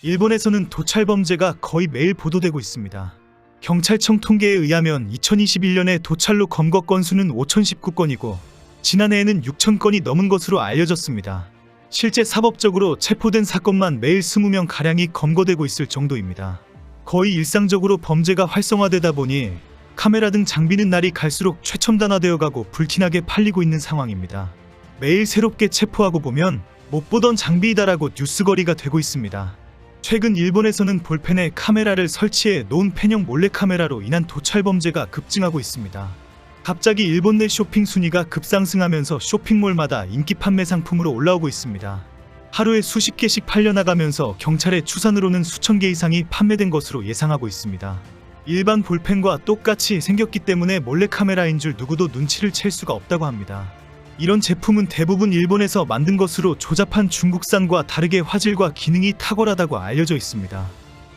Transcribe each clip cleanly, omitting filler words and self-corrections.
일본에서는 도찰 범죄가 거의 매일 보도되고 있습니다. 경찰청 통계에 의하면 2021년에 도찰로 검거 건수는 5,019건이고 지난해에는 6,000건이 넘은 것으로 알려졌습니다. 실제 사법적으로 체포된 사건만 매일 20명가량이 검거되고 있을 정도입니다. 거의 일상적으로 범죄가 활성화되다 보니 카메라 등 장비는 날이 갈수록 최첨단화되어 가고 불티나게 팔리고 있는 상황입니다. 매일 새롭게 체포하고 보면 못 보던 장비이다라고 뉴스거리가 되고 있습니다. 최근 일본에서는 볼펜에 카메라를 설치해 놓은 팬형 몰래카메라로 인한 도찰 범죄가 급증하고 있습니다. 갑자기 일본 내 쇼핑 순위가 급상승하면서 쇼핑몰마다 인기 판매 상품으로 올라오고 있습니다. 하루에 수십 개씩 팔려나가면서 경찰의 추산으로는 수천 개 이상이 판매된 것으로 예상하고 있습니다. 일반 볼펜과 똑같이 생겼기 때문에 몰래카메라인 줄 누구도 눈치를 챌 수가 없다고 합니다. 이런 제품은 대부분 일본에서 만든 것으로 조잡한 중국산과 다르게 화질과 기능이 탁월하다고 알려져 있습니다.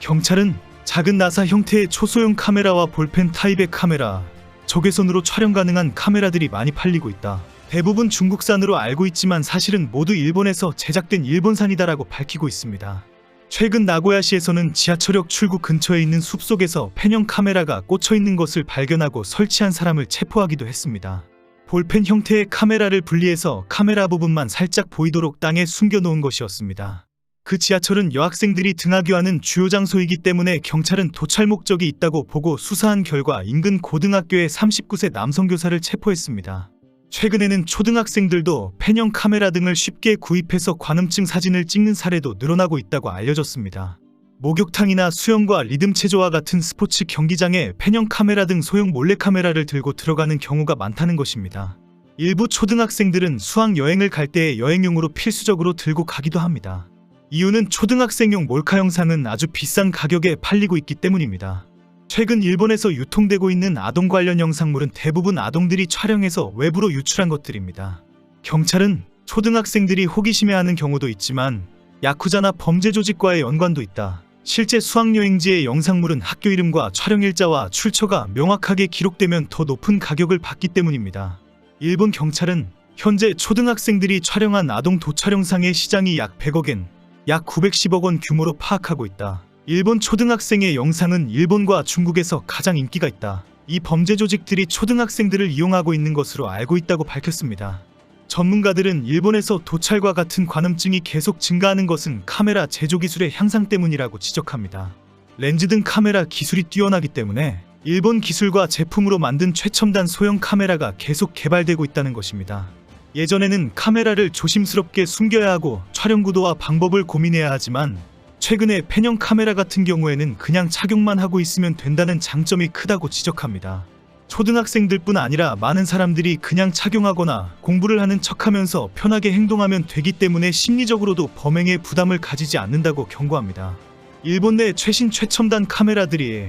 경찰은 작은 나사 형태의 초소형 카메라와 볼펜 타입의 카메라, 적외선으로 촬영 가능한 카메라들이 많이 팔리고 있다. 대부분 중국산으로 알고 있지만 사실은 모두 일본에서 제작된 일본산이다라고 밝히고 있습니다. 최근 나고야시에서는 지하철역 출구 근처에 있는 숲속에서 팬형 카메라가 꽂혀 있는 것을 발견하고 설치한 사람을 체포하기도 했습니다. 볼펜 형태의 카메라를 분리해서 카메라 부분만 살짝 보이도록 땅에 숨겨놓은 것이었습니다. 그 지하철은 여학생들이 등하교하는 주요 장소이기 때문에 경찰은 도찰 목적이 있다고 보고 수사한 결과 인근 고등학교의 39세 남성 교사를 체포했습니다. 최근에는 초등학생들도 팬형 카메라 등을 쉽게 구입해서 관음증 사진을 찍는 사례도 늘어나고 있다고 알려졌습니다. 목욕탕이나 수영과 리듬체조와 같은 스포츠 경기장에 팬형 카메라 등 소형 몰래카메라를 들고 들어가는 경우가 많다는 것입니다. 일부 초등학생들은 수학 여행을 갈 때 여행용으로 필수적으로 들고 가기도 합니다. 이유는 초등학생용 몰카 영상은 아주 비싼 가격에 팔리고 있기 때문입니다. 최근 일본에서 유통되고 있는 아동 관련 영상물은 대부분 아동들이 촬영해서 외부로 유출한 것들입니다. 경찰은 초등학생들이 호기심해하는 경우도 있지만 야쿠자나 범죄 조직과의 연관도 있다. 실제 수학여행지의 영상물은 학교 이름과 촬영 일자와 출처가 명확하게 기록되면 더 높은 가격을 받기 때문입니다. 일본 경찰은 현재 초등학생들이 촬영한 아동 도찰 영상의 시장이 약 100억엔, 약 910억 원 규모로 파악하고 있다. 일본 초등학생의 영상은 일본과 중국에서 가장 인기가 있다. 이 범죄 조직들이 초등학생들을 이용하고 있는 것으로 알고 있다고 밝혔습니다. 전문가들은 일본에서 도찰과 같은 관음증이 계속 증가하는 것은 카메라 제조 기술의 향상 때문이라고 지적합니다. 렌즈 등 카메라 기술이 뛰어나기 때문에 일본 기술과 제품으로 만든 최첨단 소형 카메라가 계속 개발되고 있다는 것입니다. 예전에는 카메라를 조심스럽게 숨겨야 하고 촬영 구도와 방법을 고민해야 하지만 최근에 팬형 카메라 같은 경우에는 그냥 착용만 하고 있으면 된다는 장점이 크다고 지적합니다. 초등학생들뿐 아니라 많은 사람들이 그냥 착용하거나 공부를 하는 척하면서 편하게 행동하면 되기 때문에 심리적으로도 범행에 부담을 가지지 않는다고 경고합니다. 일본 내 최신 최첨단 카메라들이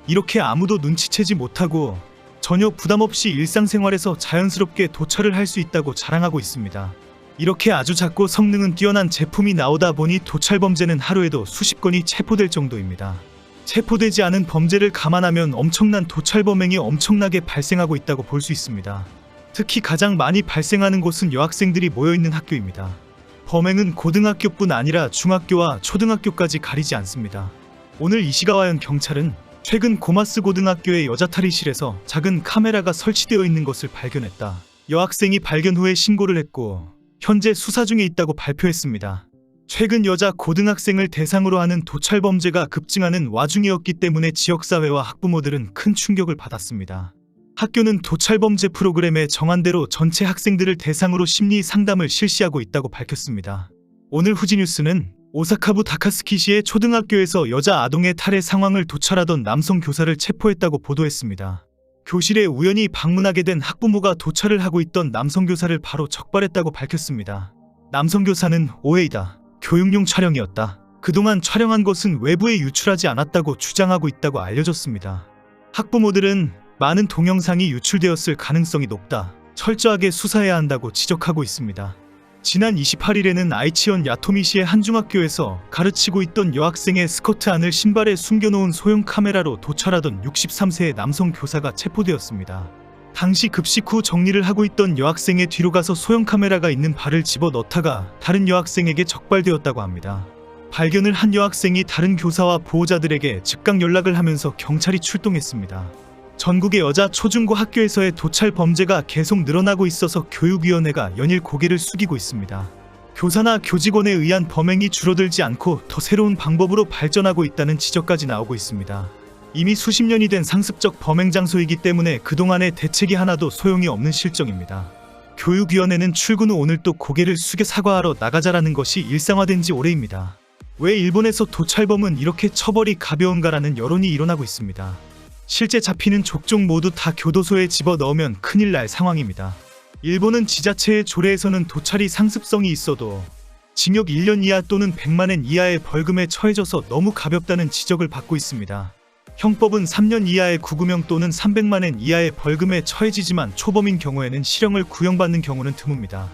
이렇게 아무도 눈치채지 못하고 전혀 부담 없이 일상생활에서 자연스럽게 도찰을 할 수 있다고 자랑하고 있습니다. 이렇게 아주 작고 성능은 뛰어난 제품이 나오다 보니 도찰 범죄는 하루에도 수십 건이 체포될 정도입니다. 체포되지 않은 범죄를 감안하면 엄청난 도찰 범행이 엄청나게 발생하고 있다고 볼 수 있습니다. 특히 가장 많이 발생하는 곳은 여학생들이 모여있는 학교입니다. 범행은 고등학교뿐 아니라 중학교와 초등학교까지 가리지 않습니다. 오늘 이시가와현 경찰은 최근 고마스 고등학교의 여자 탈의실에서 작은 카메라가 설치되어 있는 것을 발견했다. 여학생이 발견 후에 신고를 했고 현재 수사 중에 있다고 발표했습니다. 최근 여자 고등학생을 대상으로 하는 도찰 범죄가 급증하는 와중이었기 때문에 지역사회와 학부모들은 큰 충격을 받았습니다. 학교는 도찰 범죄 프로그램에 정한 대로 전체 학생들을 대상으로 심리 상담을 실시하고 있다고 밝혔습니다. 오늘 후지뉴스는 오사카부 다카스키시의 초등학교에서 여자 아동의 탈의 상황을 도찰하던 남성 교사를 체포했다고 보도했습니다. 교실에 우연히 방문하게 된 학부모가 도찰을 하고 있던 남성 교사를 바로 적발했다고 밝혔습니다. 남성 교사는 오해이다. 교육용 촬영이었다. 그동안 촬영한 것은 외부에 유출하지 않았다고 주장하고 있다고 알려졌습니다. 학부모들은 많은 동영상이 유출되었을 가능성이 높다. 철저하게 수사해야 한다고 지적하고 있습니다. 지난 28일에는 아이치현 야토미시의 한 중학교에서 가르치고 있던 여학생의 스커트 안을 신발에 숨겨놓은 소형 카메라로 도찰하던 63세의 남성 교사가 체포되었습니다. 당시 급식 후 정리를 하고 있던 여학생의 뒤로 가서 소형 카메라가 있는 발을 집어 넣다가 다른 여학생에게 적발되었다고 합니다. 발견을 한 여학생이 다른 교사와 보호자들에게 즉각 연락을 하면서 경찰이 출동했습니다. 전국의 여자 초중고 학교에서의 도찰 범죄가 계속 늘어나고 있어서 교육위원회가 연일 고개를 숙이고 있습니다. 교사나 교직원에 의한 범행이 줄어들지 않고 더 새로운 방법으로 발전하고 있다는 지적까지 나오고 있습니다. 이미 수십 년이 된 상습적 범행 장소이기 때문에 그동안의 대책이 하나도 소용이 없는 실정입니다. 교육위원회는 출근 후 오늘 또 고개를 숙여 사과하러 나가자라는 것이 일상화된 지 오래입니다. 왜 일본에서 도찰범은 이렇게 처벌이 가벼운가라는 여론이 일어나고 있습니다. 실제 잡히는 족족 모두 다 교도소에 집어넣으면 큰일 날 상황입니다. 일본은 지자체의 조례에서는 도찰이 상습성이 있어도 징역 1년 이하 또는 100만엔 이하의 벌금에 처해져서 너무 가볍다는 지적을 받고 있습니다. 형법은 3년 이하의 구금형 또는 300만엔 이하의 벌금에 처해지지만 초범인 경우에는 실형을 구형받는 경우는 드뭅니다.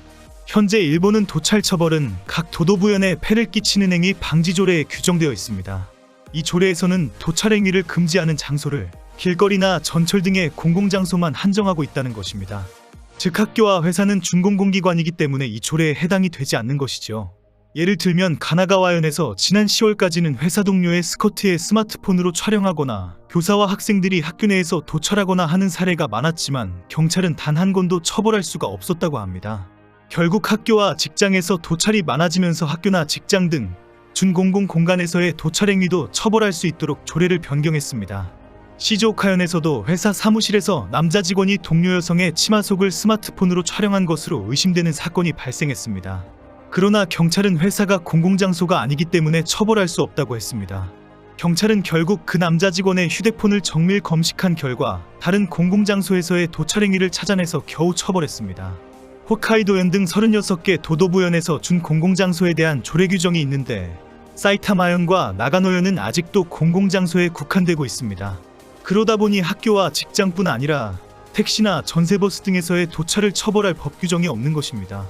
현재 일본은 도찰 처벌은 각 도도부현에 폐를 끼치는 행위 방지 조례에 규정되어 있습니다. 이 조례에서는 도찰 행위를 금지하는 장소를 길거리나 전철 등의 공공장소만 한정하고 있다는 것입니다. 즉 학교와 회사는 준공공기관이기 때문에 이 조례에 해당이 되지 않는 것이죠. 예를 들면 가나가와현에서 지난 10월까지는 회사 동료의 스커트에 스마트폰으로 촬영하거나 교사와 학생들이 학교 내에서 도찰하거나 하는 사례가 많았지만 경찰은 단 한 건도 처벌할 수가 없었다고 합니다. 결국 학교와 직장에서 도찰이 많아지면서 학교나 직장 등 준공공 공간에서의 도찰 행위도 처벌할 수 있도록 조례를 변경했습니다. 시즈오카현에서도 회사 사무실에서 남자 직원이 동료 여성의 치마 속을 스마트폰으로 촬영한 것으로 의심되는 사건이 발생했습니다. 그러나 경찰은 회사가 공공장소가 아니기 때문에 처벌할 수 없다고 했습니다. 경찰은 결국 그 남자 직원의 휴대폰을 정밀 검식한 결과 다른 공공장소에서의 도찰 행위를 찾아내서 겨우 처벌했습니다. 홋카이도현 등 36개 도도부현에서 준공공장소에 대한 조례 규정이 있는데 사이타마현과 나가노현은 아직도 공공장소에 국한되고 있습니다. 그러다 보니 학교와 직장뿐 아니라 택시나 전세버스 등에서의 도찰을 처벌할 법 규정이 없는 것입니다.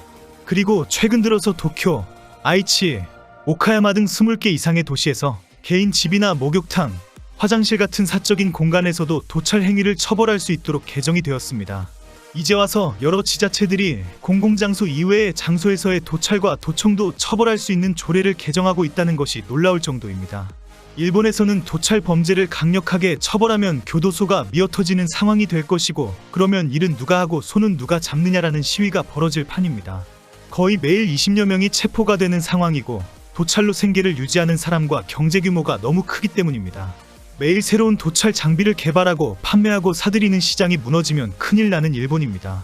그리고 최근 들어서 도쿄, 아이치, 오카야마 등 20개 이상의 도시에서 개인 집이나 목욕탕, 화장실 같은 사적인 공간에서도 도찰 행위를 처벌할 수 있도록 개정이 되었습니다. 이제 와서 여러 지자체들이 공공장소 이외의 장소에서의 도찰과 도청도 처벌할 수 있는 조례를 개정하고 있다는 것이 놀라울 정도입니다. 일본에서는 도찰 범죄를 강력하게 처벌하면 교도소가 미어터지는 상황이 될 것이고 그러면 일은 누가 하고 손은 누가 잡느냐라는 시위가 벌어질 판입니다. 거의 매일 20여 명이 체포가 되는 상황이고 도찰로 생계를 유지하는 사람과 경제 규모가 너무 크기 때문입니다. 매일 새로운 도찰 장비를 개발하고 판매하고 사들이는 시장이 무너지면 큰일 나는 일본입니다.